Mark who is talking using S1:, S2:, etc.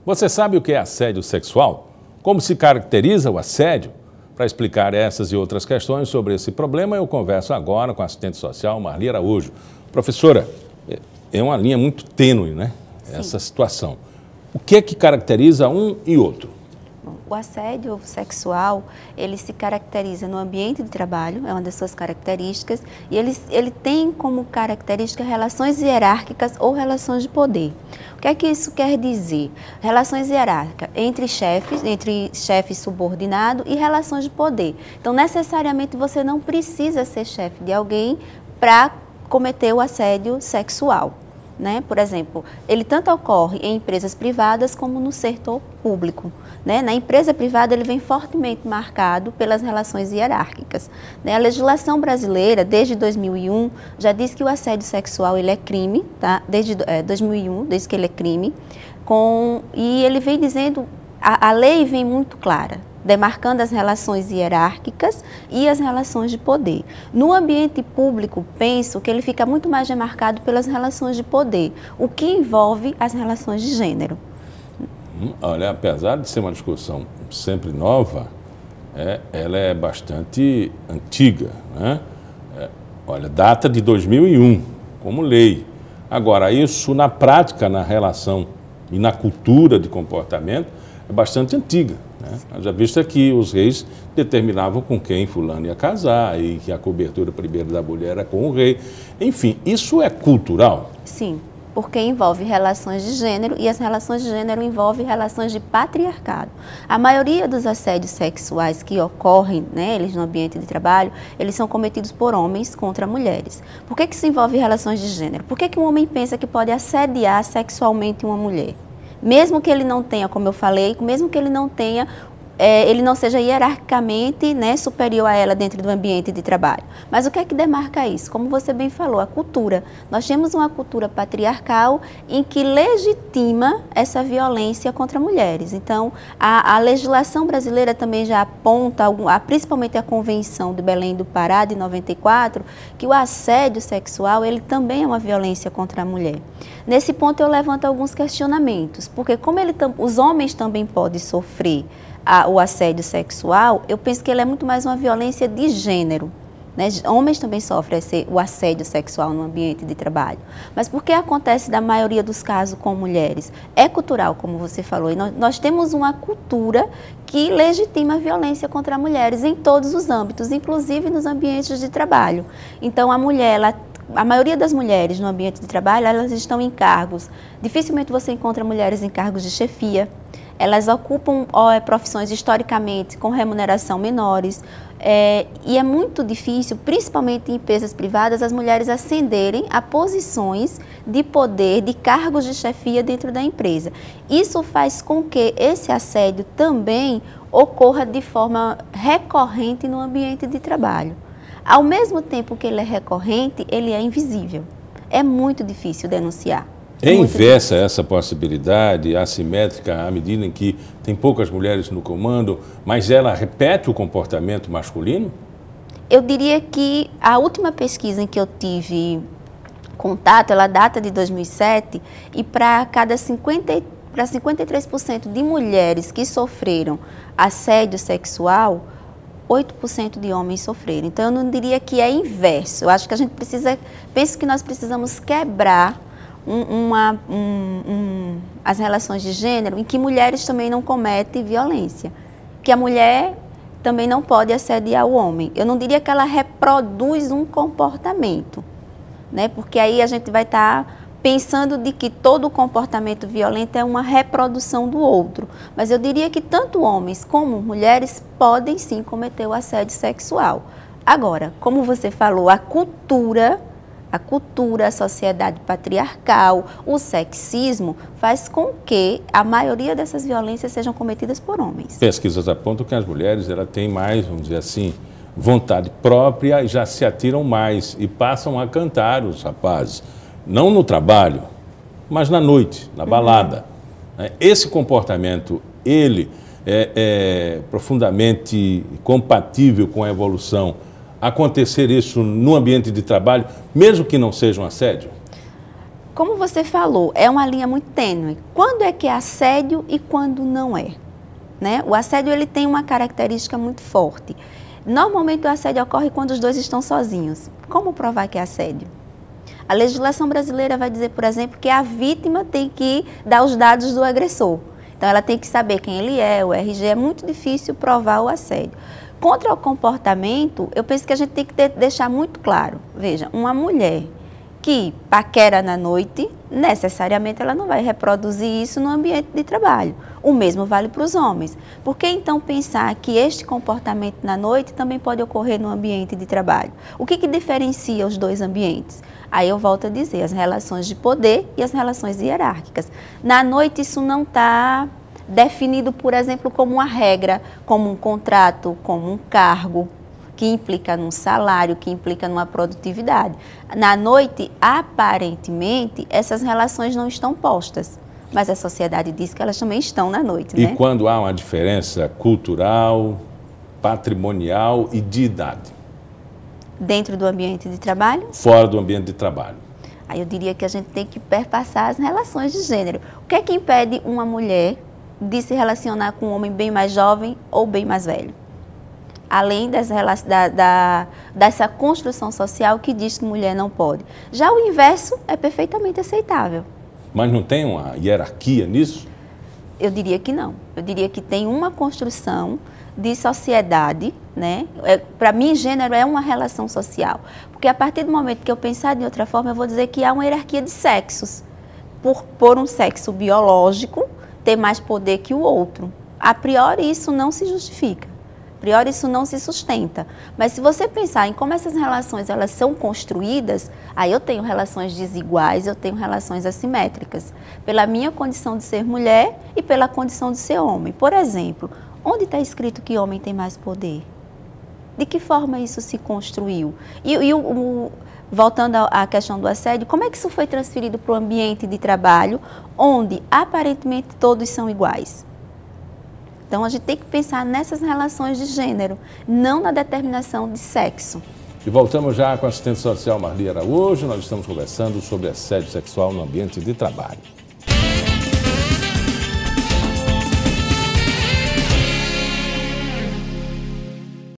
S1: Você sabe o que é assédio sexual? Como se caracteriza o assédio? Para explicar essas e outras questões sobre esse problema, eu converso agora com a assistente social Marli Araújo. Professora, é uma linha muito tênue, né?
S2: Sim.
S1: Essa situação. O que é que caracteriza um e outro?
S2: O assédio sexual, ele se caracteriza no ambiente de trabalho, é uma das suas características, e ele tem como característica relações hierárquicas ou relações de poder. O que é que isso quer dizer? Relações hierárquicas entre chefe subordinado e relações de poder. Então, necessariamente, você não precisa ser chefe de alguém para cometer o assédio sexual. Né? Por exemplo, ele tanto ocorre em empresas privadas como no setor público. Né? Na empresa privada, ele vem fortemente marcado pelas relações hierárquicas. Né? A legislação brasileira, desde 2001, já diz que o assédio sexual ele é crime, tá? Desde 2001, desde que ele é crime, e ele vem dizendo, a lei vem muito clara, demarcando as relações hierárquicas e as relações de poder. No ambiente público, penso que ele fica muito mais demarcado pelas relações de poder, o que envolve as relações de gênero.
S1: Olha, apesar de ser uma discussão sempre nova, ela é bastante antiga, né? Olha, data de 2001, como lei. Agora, isso na prática, na relação e na cultura de comportamento, é bastante antiga. Né? Já visto que os reis determinavam com quem fulano ia casar e que a cobertura primeiro da mulher era com o rei. Enfim, isso é cultural?
S2: Sim, porque envolve relações de gênero e as relações de gênero envolvem relações de patriarcado. A maioria dos assédios sexuais que ocorrem, né, eles no ambiente de trabalho, eles são cometidos por homens contra mulheres. Por que isso envolve relações de gênero? Por que um homem pensa que pode assediar sexualmente uma mulher? Mesmo que ele não tenha, como eu falei, mesmo que ele não tenha, ele não seja hierarquicamente, né, superior a ela dentro do ambiente de trabalho. Mas o que é que demarca isso? Como você bem falou, a cultura. Nós temos uma cultura patriarcal em que legitima essa violência contra mulheres. Então, a legislação brasileira também já aponta, principalmente a Convenção de Belém do Pará, de 94, que o assédio sexual ele também é uma violência contra a mulher. Nesse ponto, eu levanto alguns questionamentos, porque como os homens também podem sofrer o assédio sexual, eu penso que ele é muito mais uma violência de gênero. Né? Homens também sofrem o assédio sexual no ambiente de trabalho. Mas por que acontece da maioria dos casos com mulheres? É cultural, como você falou, e nós temos uma cultura que legitima a violência contra mulheres em todos os âmbitos, inclusive nos ambientes de trabalho. Então, a maioria das mulheres no ambiente de trabalho, elas estão em cargos. Dificilmente você encontra mulheres em cargos de chefia. Elas ocupam profissões historicamente com remuneração menores. E é muito difícil, principalmente em empresas privadas, as mulheres ascenderem a posições de poder, de cargos de chefia dentro da empresa. Isso faz com que esse assédio também ocorra de forma recorrente no ambiente de trabalho. Ao mesmo tempo que ele é recorrente, ele é invisível. É muito difícil denunciar.
S1: É inversa essa possibilidade assimétrica à medida em que tem poucas mulheres no comando, mas ela repete o comportamento masculino?
S2: Eu diria que a última pesquisa em que eu tive contato, ela data de 2007, e para 53% de mulheres que sofreram assédio sexual, 8% de homens sofreram. Então, eu não diria que é inverso. Eu acho que a gente penso que nós precisamos quebrar as relações de gênero em que mulheres também não cometem violência, que a mulher também não pode assediar o homem. Eu não diria que ela reproduz um comportamento, né? Porque aí a gente vai estar pensando de que todo comportamento violento é uma reprodução do outro. Mas eu diria que tanto homens como mulheres podem sim cometer o assédio sexual. Agora, como você falou, a cultura, a sociedade patriarcal, o sexismo, faz com que a maioria dessas violências sejam cometidas por homens.
S1: Pesquisas apontam que as mulheres têm mais, vamos dizer assim, vontade própria e já se atiram mais e passam a cantar os rapazes. Não no trabalho, mas na noite, na balada. Esse comportamento, ele é profundamente compatível com a evolução. Acontecer isso no ambiente de trabalho, mesmo que não seja um assédio?
S2: Como você falou, é uma linha muito tênue. Quando é que é assédio e quando não é? Né? O assédio ele tem uma característica muito forte. Normalmente o assédio ocorre quando os dois estão sozinhos. Como provar que é assédio? A legislação brasileira vai dizer, por exemplo, que a vítima tem que dar os dados do agressor. Então ela tem que saber quem ele é, o RG. É muito difícil provar o assédio. Contra o comportamento, eu penso que a gente tem que deixar muito claro. Veja, uma mulher que paquera na noite, necessariamente ela não vai reproduzir isso no ambiente de trabalho. O mesmo vale para os homens. Por que então pensar que este comportamento na noite também pode ocorrer no ambiente de trabalho? O que diferencia os dois ambientes? Aí eu volto a dizer, as relações de poder e as relações hierárquicas. Na noite isso não está definido, por exemplo, como uma regra, como um contrato, como um cargo, que implica num salário, que implica numa produtividade. Na noite, aparentemente, essas relações não estão postas, mas a sociedade diz que elas também estão na noite.
S1: E
S2: né?
S1: Quando há uma diferença cultural, patrimonial e de idade?
S2: Dentro do ambiente de trabalho?
S1: Fora do ambiente de trabalho.
S2: Aí eu diria que a gente tem que perpassar as relações de gênero. O que é que impede uma mulher de se relacionar com um homem bem mais jovem ou bem mais velho? Além dessa construção social que diz que mulher não pode. Já o inverso é perfeitamente aceitável.
S1: Mas não tem uma hierarquia nisso?
S2: Eu diria que não. Eu diria que tem uma construção de sociedade, né? Para mim, gênero é uma relação social. Porque a partir do momento que eu pensar de outra forma, eu vou dizer que há uma hierarquia de sexos. Por um sexo biológico ter mais poder que o outro. A priori, isso não se justifica. A priori, isso não se sustenta. Mas se você pensar em como essas relações elas são construídas, aí eu tenho relações desiguais, eu tenho relações assimétricas. Pela minha condição de ser mulher e pela condição de ser homem. Por exemplo, onde está escrito que homem tem mais poder? De que forma isso se construiu? Voltando à questão do assédio, como é que isso foi transferido para o ambiente de trabalho, onde aparentemente todos são iguais? Então, a gente tem que pensar nessas relações de gênero, não na determinação de sexo.
S1: E voltamos já com a assistente social Marli Araújo. Nós estamos conversando sobre assédio sexual no ambiente de trabalho.